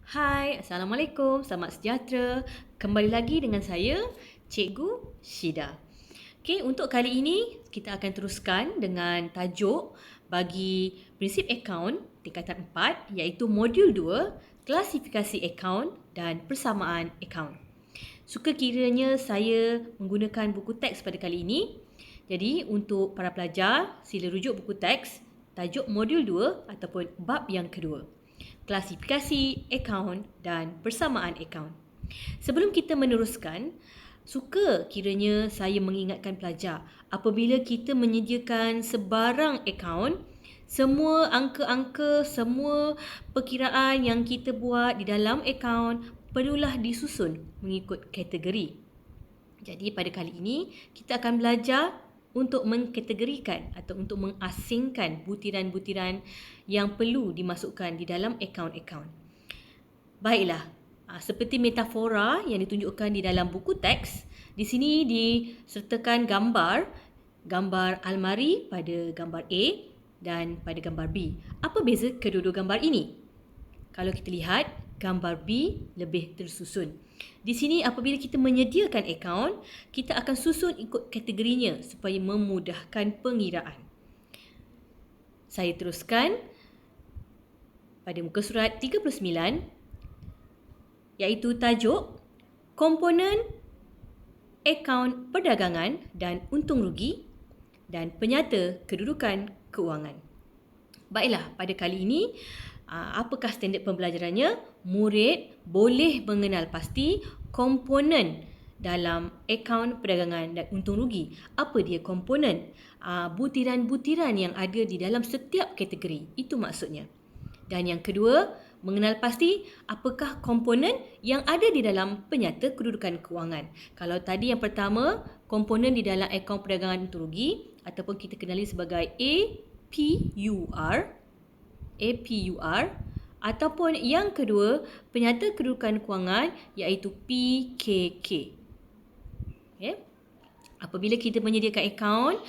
Hai, Assalamualaikum, selamat sejahtera. Kembali lagi dengan saya, Cikgu Syida. Okey, untuk kali ini kita akan teruskan dengan tajuk bagi prinsip akaun tingkatan 4 iaitu modul 2, klasifikasi akaun dan persamaan akaun. Suka kiranya saya menggunakan buku teks pada kali ini. Jadi untuk para pelajar, sila rujuk buku teks tajuk modul 2 ataupun bab yang kedua. Klasifikasi akaun dan persamaan akaun. Sebelum kita meneruskan, suka kiranya saya mengingatkan pelajar apabila kita menyediakan sebarang akaun, semua angka-angka, semua perkiraan yang kita buat di dalam akaun perlulah disusun mengikut kategori. Jadi pada kali ini kita akan belajar untuk mengkategorikan atau untuk mengasingkan butiran-butiran yang perlu dimasukkan di dalam akaun-akaun. Baiklah, seperti metafora yang ditunjukkan di dalam buku teks, di sini disertakan gambar almari pada gambar A dan pada gambar B. Apa beza kedua-dua gambar ini? Kalau kita lihat, gambar B lebih tersusun. Di sini apabila kita menyediakan akaun, kita akan susun ikut kategorinya supaya memudahkan pengiraan. Saya teruskan pada muka surat 39 iaitu tajuk komponen akaun perdagangan dan untung rugi dan penyata kedudukan keuangan. Baiklah, pada kali ini apakah standard pembelajarannya? Murid boleh mengenal pasti komponen dalam akaun perdagangan dan untung rugi. Apa dia komponen? Butiran-butiran yang ada di dalam setiap kategori. Itu maksudnya. Dan yang kedua, mengenal pasti apakah komponen yang ada di dalam penyata kedudukan keuangan. Kalau tadi yang pertama, komponen di dalam akaun perdagangan untung rugi ataupun kita kenali sebagai APUR ataupun yang kedua penyata kedudukan kewangan iaitu PKK. Okay. Apabila kita menyediakan akaun,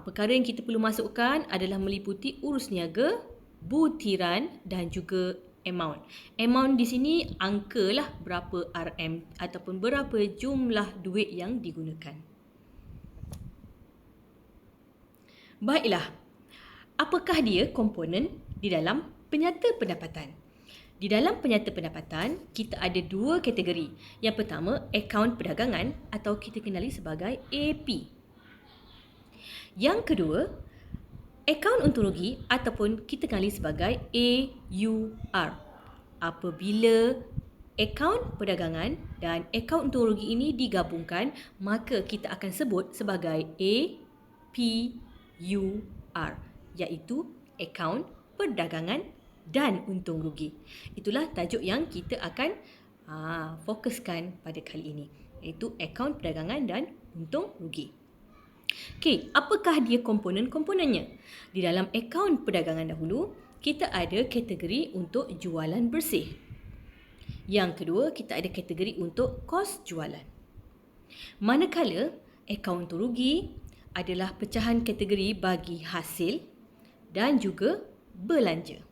perkara yang kita perlu masukkan adalah meliputi urus niaga, butiran dan juga amount. Amount di sini angka lah berapa RM ataupun berapa jumlah duit yang digunakan. Baiklah, apakah dia komponen di dalam penyata pendapatan? Di dalam penyata pendapatan, kita ada dua kategori. Yang pertama, akaun perdagangan atau kita kenali sebagai AP. Yang kedua, akaun untung rugi ataupun kita kenali sebagai AUR. Apabila akaun perdagangan dan akaun untung rugi ini digabungkan, maka kita akan sebut sebagai APUR, iaitu akaun perdagangan dan untung rugi. Itulah tajuk yang kita akan fokuskan pada kali ini, iaitu akaun perdagangan dan untung rugi. Okey, apakah dia komponen-komponennya? Di dalam akaun perdagangan dahulu, kita ada kategori untuk jualan bersih. Yang kedua, kita ada kategori untuk kos jualan. Manakala akaun untung rugi adalah pecahan kategori bagi hasil dan juga belanja.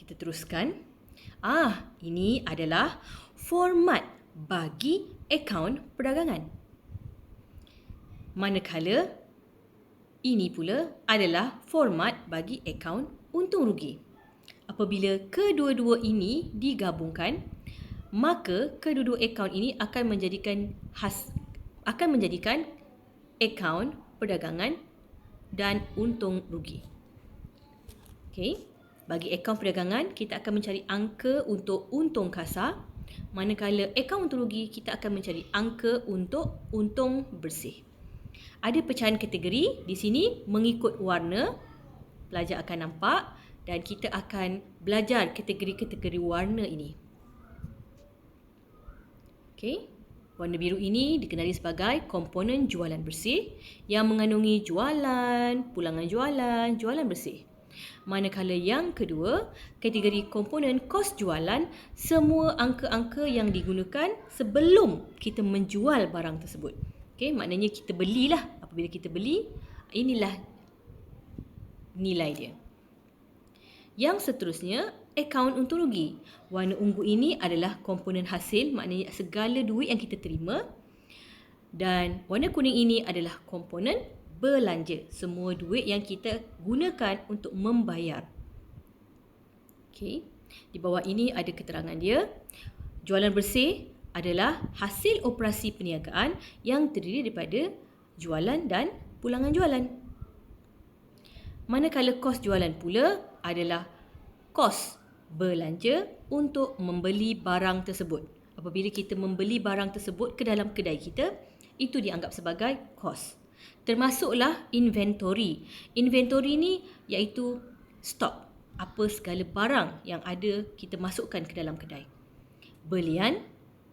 Kita teruskan. Ini adalah format bagi akaun perdagangan. Manakala ini pula adalah format bagi akaun untung rugi. Apabila kedua-dua ini digabungkan, maka kedua-dua akaun ini akan menjadikan akaun perdagangan dan untung rugi. Okey. Bagi akaun perdagangan, kita akan mencari angka untuk untung kasar. Manakala akaun untung rugi, kita akan mencari angka untuk untung bersih. Ada pecahan kategori di sini mengikut warna. Pelajar akan nampak dan kita akan belajar kategori-kategori warna ini. Okey. Warna biru ini dikenali sebagai komponen jualan bersih yang mengandungi jualan, pulangan jualan, jualan bersih. Manakala yang kedua, kategori komponen kos jualan, semua angka-angka yang digunakan sebelum kita menjual barang tersebut. Okey, maknanya kita belilah. Apabila kita beli, inilah nilai dia. Yang seterusnya, akaun untung rugi. Warna ungu ini adalah komponen hasil, maknanya segala duit yang kita terima. Dan warna kuning ini adalah komponen belanja. Semua duit yang kita gunakan untuk membayar. Okey. Di bawah ini ada keterangan dia. Jualan bersih adalah hasil operasi perniagaan yang terdiri daripada jualan dan pulangan jualan. Manakala kos jualan pula adalah kos belanja untuk membeli barang tersebut. Apabila kita membeli barang tersebut ke dalam kedai kita, itu dianggap sebagai kos. Termasuklah inventory. Inventory ni iaitu stok. Apa segala barang yang ada kita masukkan ke dalam kedai. Belian,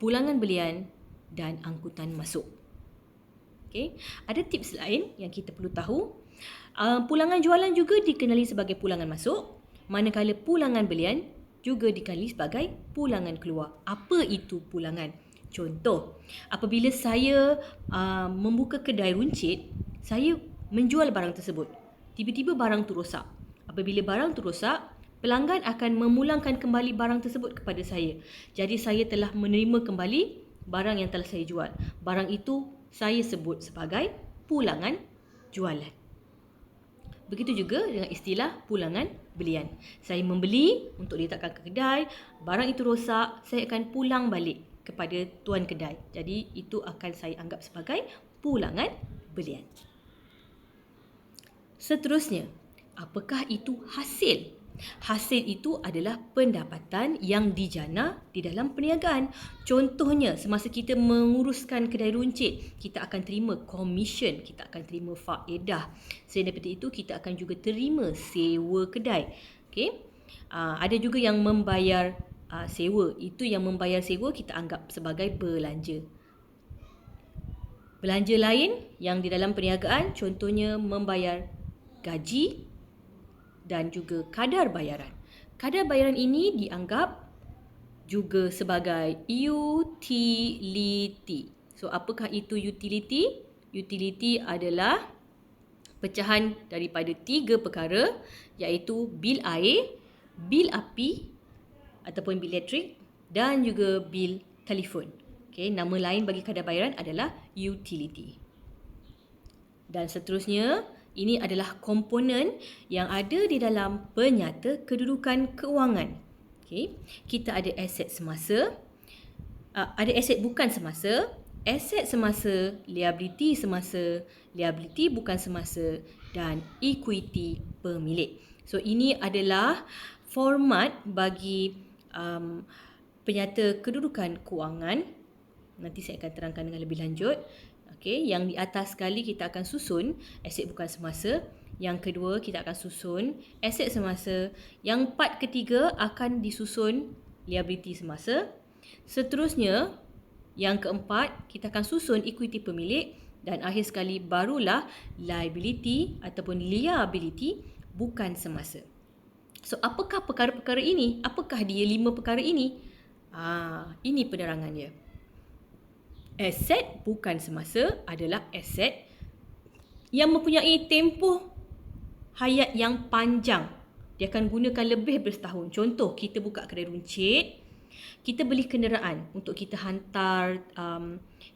pulangan belian dan angkutan masuk. Okay. Ada tips lain yang kita perlu tahu. Pulangan jualan juga dikenali sebagai pulangan masuk, manakala pulangan belian juga dikenali sebagai pulangan keluar. Apa itu pulangan? Contoh, apabila saya membuka kedai runcit, saya menjual barang tersebut. Tiba-tiba barang tu rosak. Apabila barang tu rosak, pelanggan akan memulangkan kembali barang tersebut kepada saya. Jadi saya telah menerima kembali barang yang telah saya jual. Barang itu saya sebut sebagai pulangan jualan. Begitu juga dengan istilah pulangan belian. Saya membeli untuk diletakkan ke kedai, barang itu rosak, saya akan pulang balik kepada tuan kedai. Jadi itu akan saya anggap sebagai pulangan belian. Seterusnya, apakah itu hasil? Hasil itu adalah pendapatan yang dijana di dalam perniagaan. Contohnya, semasa kita menguruskan kedai runcit, kita akan terima komisen, kita akan terima faedah. Selain daripada itu, kita akan juga terima sewa kedai. Okay? Ada juga yang membayar sewa. Itu yang membayar sewa kita anggap sebagai belanja. Belanja lain yang di dalam perniagaan, contohnya membayar gaji dan juga kadar bayaran. Kadar bayaran ini dianggap juga sebagai utility. So, apakah itu utility? Utility adalah pecahan daripada 3 perkara, iaitu bil air, bil api ataupun bil elektrik dan juga bil telefon. Okay, nama lain bagi kadar bayaran adalah utility. Dan seterusnya, ini adalah komponen yang ada di dalam penyata kedudukan keuangan. Okay. Kita ada aset semasa, ada aset bukan semasa, aset semasa, liability semasa, liability bukan semasa dan equity pemilik. So ini adalah format bagi penyata kedudukan keuangan. Nanti saya akan terangkan dengan lebih lanjut. Okay, yang di atas sekali kita akan susun aset bukan semasa. Yang kedua kita akan susun aset semasa. Yang part ketiga akan disusun liability semasa. Seterusnya yang keempat kita akan susun equity pemilik. Dan akhir sekali barulah liability ataupun liability bukan semasa. So apakah perkara-perkara ini? Apakah dia 5 perkara ini? Ini penerangannya. Aset bukan semasa adalah aset yang mempunyai tempoh hayat yang panjang. Dia akan gunakan lebih bersetahun. Contoh, kita buka kedai runcit, kita beli kenderaan untuk kita hantar,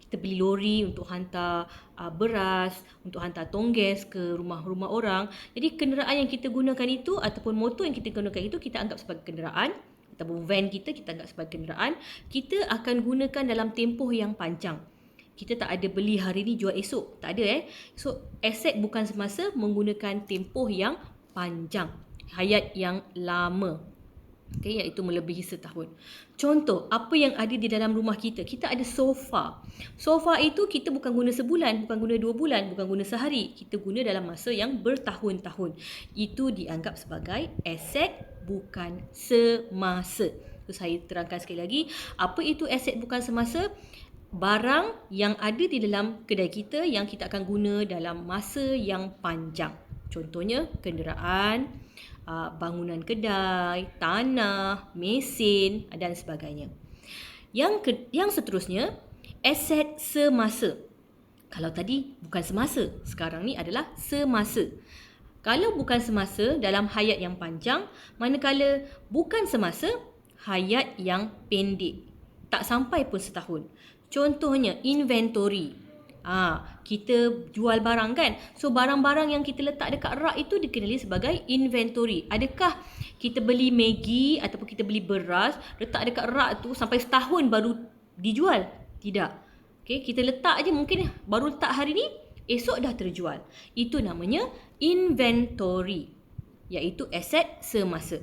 kita beli lori untuk hantar beras, untuk hantar tongges ke rumah-rumah orang. Jadi kenderaan yang kita gunakan itu ataupun motor yang kita gunakan itu kita anggap sebagai kenderaan. Ataupun van kita anggap sebagai kenderaan, kita akan gunakan dalam tempoh yang panjang. Kita tak ada beli hari ni jual esok. Tak ada So, aset bukan semasa menggunakan tempoh yang panjang. Hayat yang lama. Okay, iaitu melebihi setahun. Contoh, apa yang ada di dalam rumah kita? Kita ada sofa. Sofa itu kita bukan guna sebulan, bukan guna 2 bulan, bukan guna sehari. Kita guna dalam masa yang bertahun-tahun. Itu dianggap sebagai aset bukan semasa. So, saya terangkan sekali lagi, apa itu aset bukan semasa? Barang yang ada di dalam kedai kita yang kita akan guna dalam masa yang panjang. Contohnya kenderaan, bangunan kedai, tanah, mesin dan sebagainya. Yang seterusnya, aset semasa. Kalau tadi bukan semasa, sekarang ni adalah semasa. Kalau bukan semasa dalam hayat yang panjang, manakala bukan semasa hayat yang pendek. Tak sampai pun setahun. Contohnya inventory. Kita jual barang kan. So barang-barang yang kita letak dekat rak itu dikenali sebagai inventory. Adakah kita beli Maggi ataupun kita beli beras, letak dekat rak tu sampai setahun baru dijual? Tidak. Okay, kita letak aja, mungkin baru letak hari ni, esok dah terjual. Itu namanya inventory, iaitu aset semasa.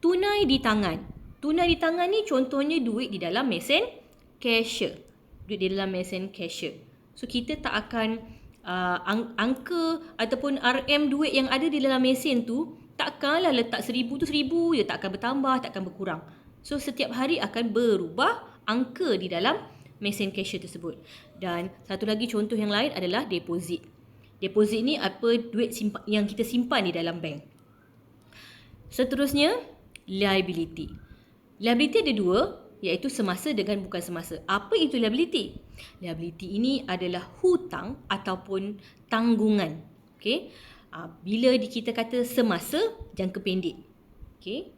Tunai di tangan. Tunai di tangan ni contohnya duit di dalam mesin cashier. Duit di dalam mesin cashier. So kita tak akan angka ataupun RM duit yang ada di dalam mesin tu, takkanlah letak 1,000 tu 1,000 je, tak akan bertambah, tak akan berkurang. So setiap hari akan berubah angka di dalam mesin cashier tersebut. Dan satu lagi contoh yang lain adalah deposit. Deposit ni apa, duit yang kita simpan di dalam bank. Seterusnya, liability. Liability ada dua, iaitu semasa dengan bukan semasa. Apa itu liability? Liability ini adalah hutang ataupun tanggungan. Okay? Bila kita kata semasa, jangka pendek. Okay?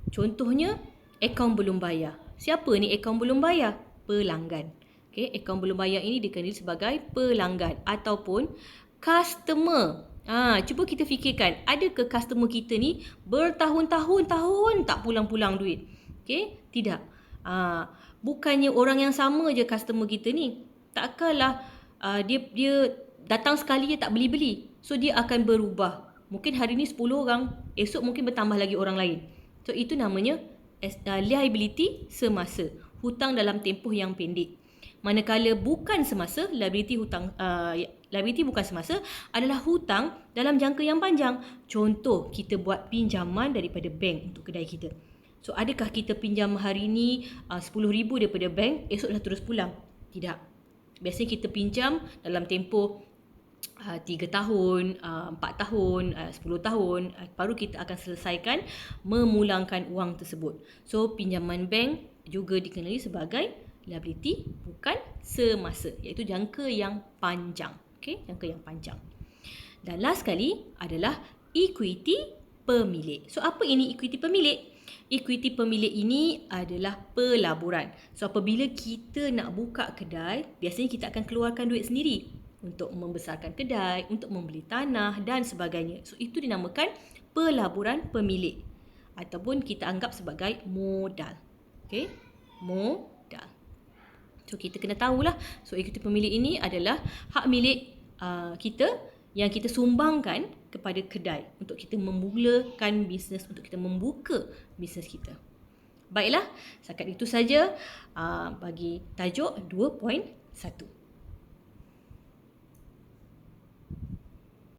Contohnya, akaun belum bayar. Siapa ni akaun belum bayar? Pelanggan. Okay? Akaun belum bayar ini dikenali sebagai pelanggan ataupun customer. Cuba kita fikirkan, adakah customer kita ni bertahun-tahun tak pulang-pulang duit? Okay? Tidak. Bukannya orang yang sama je customer kita ni. Takkanlah dia datang sekali je tak beli-beli. So dia akan berubah. Mungkin hari ni 10 orang, esok mungkin bertambah lagi orang lain. So itu namanya liability semasa. Hutang dalam tempoh yang pendek. Manakala bukan semasa, liability bukan semasa adalah hutang dalam jangka yang panjang. Contoh, kita buat pinjaman daripada bank untuk kedai kita. So adakah kita pinjam hari ni 10,000 daripada bank, esok dah terus pulang? Tidak. Biasanya kita pinjam dalam tempoh 3 tahun, 4 tahun, 10 tahun, baru kita akan selesaikan memulangkan wang tersebut. So pinjaman bank juga dikenali sebagai liability bukan semasa, iaitu jangka yang panjang. Okay? Jangka yang panjang. Dan last sekali adalah equity pemilik. So apa ini equity pemilik? Equity pemilik ini adalah pelaburan. So apabila kita nak buka kedai, biasanya kita akan keluarkan duit sendiri untuk membesarkan kedai, untuk membeli tanah dan sebagainya. So itu dinamakan pelaburan pemilik ataupun kita anggap sebagai modal. Okay? Modal. So kita kena tahulah. So equity pemilik ini adalah hak milik kita yang kita sumbangkan kepada kedai untuk kita memulakan bisnes, untuk kita membuka bisnes kita. Baiklah, setakat itu saja bagi tajuk 2.1.